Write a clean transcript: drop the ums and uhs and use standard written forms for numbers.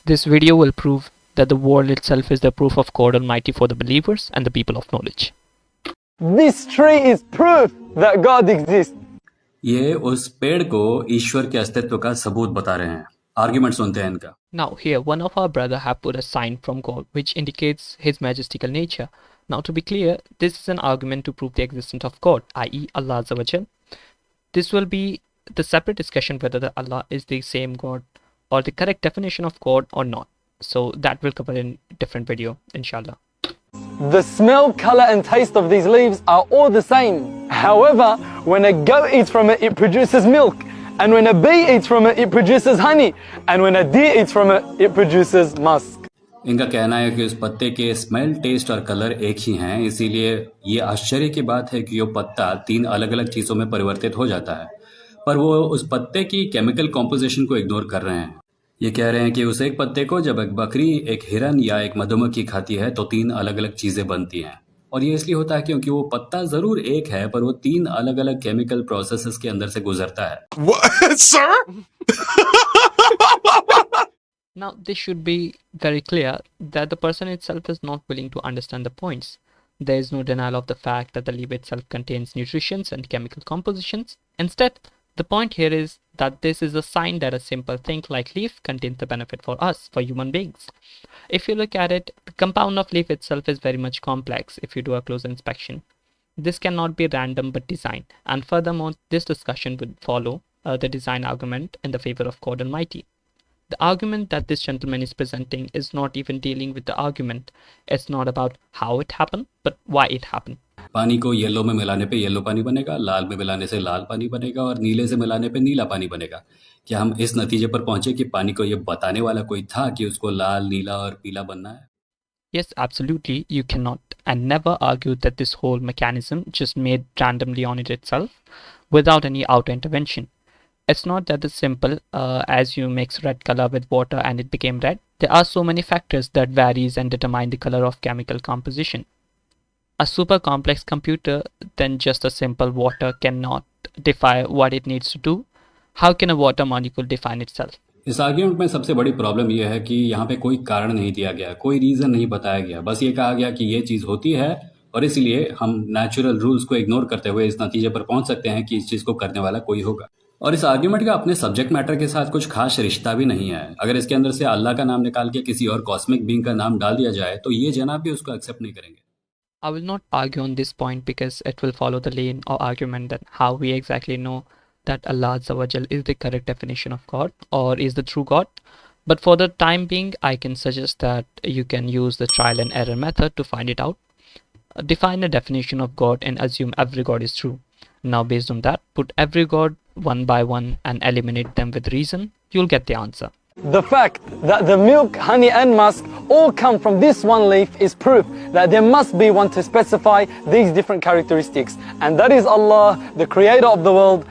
This video will prove that the world itself is the proof of God Almighty for the believers and the people of knowledge. This tree is proof that God exists. ये उस पेड़ को ईश्वर के अस्तित्व का सबूत बता रहे हैं. आर्ग्यूमेंट सुनते हैं इनका. Now here one of our brother have put a sign from God which indicates his majestical nature. Now to be clear, this is an argument to prove the existence of God, i.e. Allah Azza wa Jal. This will be the separate discussion whether the Allah is the same God or the correct definition of God or not. So that will cover in different video, inshallah. The smell, color and taste of these leaves are all the same. However, when a goat eats from it, it produces milk. And when a bee eats from it, it produces honey. And when a deer eats from it, it produces musk. इनका कहना है कि उस पत्ते के smell, test और colour एक ही हैं, इसीलिए ये आश्चर्य की बात है कि वो पत्ता 3 अलग अलग चीज़ों में परिवर्तित हो जाता है, पर वो उस पत्ते की केमिकल कॉम्पोजिशन को इग्नोर कर रहे हैं. ये कह रहे हैं कि उस एक पत्ते को जब एक बकरी, एक हिरन या एक मधुमक्खी खाती है तो 3 अलग अलग चीज़ें बनती हैं. और ये इसलिए होता है क्योंकि वो पत्ता ज़रूर एक है, पर वो 3 अलग अलग केमिकल प्रोसेसेस के अंदर से गुजरता है. What, sir? Now this should be very clear that the person itself is not willing to understand the points. There is no denial of the fact that the leaf itself contains nutrients and chemical compositions. Instead, the point here is that this is a sign that a simple thing like leaf contains the benefit for us, for human beings. If you look at it, the compound of leaf itself is very much complex if you do a close inspection. This cannot be random but design. And furthermore, this discussion would follow the design argument in the favor of God Almighty. The argument that this gentleman is presenting is not even dealing with the argument. It's not about how it happened, but why it happened. पानी को yellow में मिलाने पे yellow पानी बनेगा, लाल में मिलाने से लाल पानी बनेगा और नीले से मिलाने पे नीला पानी बनेगा. क्या हम इस नतीजे पर पहुंचे कि पानी को ये बताने वाला कोई था कि उसको लाल, नीला और पीला बनना है? Yes, absolutely. You cannot and never argue that this whole mechanism just made randomly on it itself without any outer intervention. It's not that it's simple as you mix red color with water and it became red. There are so many factors that varies and determine the color of chemical composition. A super complex computer than just a simple water cannot define what it needs to do. How can a water molecule define itself? इस argument में सबसे बड़ी problem यह है कि यहाँ पे कोई कारण नहीं दिया गया, कोई रीज़न नहीं बताया गया. बस ये कहा गया कि ये चीज़ होती है और इसलिए हम नेचुरल रूल्स को इग्नोर करते हुए इस नतीजे पर पहुंच सकते हैं कि इस चीज़ को करने वाला कोई होगा. और इस आर्ग्यूमेंट का अपने सब्जेक्ट मैटर के साथ कुछ खास रिश्ता भी नहीं है. अगर इसके अंदर से अल्लाह का नाम निकाल के किसी और कॉस्मिक बीइंग का नाम डाल दिया जाए तो ये जनाब भी उसको एक्सेप्ट नहीं करेंगे. I will not argue on this point because it will follow the lane or argument that how we exactly know that Allah Azza wa Jal is the correct definition of God or is the true God. But for the time being, I can suggest that you can use the trial and error method to find it out. Define a definition of God and assume every God is true. Now based on that, put every God one by one and eliminate them with reason. You'll get the answer. The fact that the milk, honey and musk all come from this one leaf is proof that there must be one to specify these different characteristics. And that is Allah, the creator of the world.